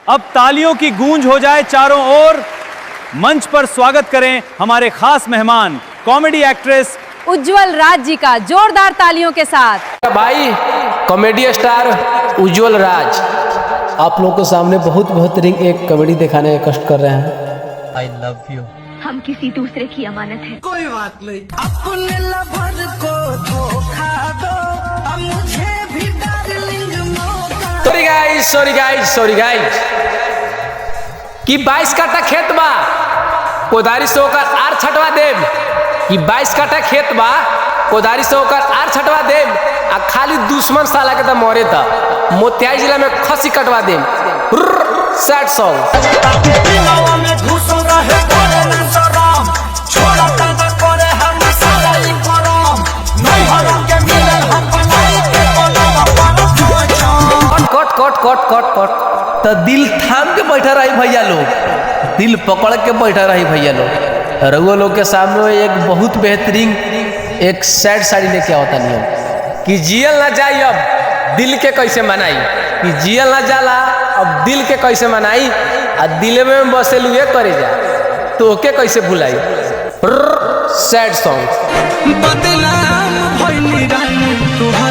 अब तालियों की गूंज हो जाए चारों ओर। मंच पर स्वागत करें हमारे खास मेहमान कॉमेडी एक्ट्रेस उज्जवल राज जी का जोरदार तालियों के साथ। भाई कॉमेडी स्टार उज्जवल राज आप लोगों के सामने बहुत बेहतरीन एक कॉमेडी दिखाने का कष्ट कर रहे हैं। I love you. हम किसी दूसरे की अमानत है। कोई बात नहीं, अपने लवर को धोखा दो, अब मुझे भी डार्लिंग मौका। सॉरी गाइस कि 22 काठा खेत बा कोदारी से होकर आर छटवा देम कि 22 काठा खेत बा कोदारी से होकर आर छटवा देम आ खाली दुश्मन साला के तो मरे था मोतिहारी जिला में खसी कटवा देम। सैड सॉन्ग कट तो दिल थाम के बैठा रही भैया लोग, दिल पकड़ के बैठा रही भैया लोग। रउआ लोग के सामने एक बहुत बेहतरीन एक सैड साड़ी लेके आवता नियम कि जियल ना जाई अब दिल के कैसे मनाई कि जियल ना जाला अब दिल के कैसे मनाई आ दिल में बसे लुए करे जा तो ओके कैसे भुलाई। सैड सॉन्ग बदनाम भइली रानी तुहार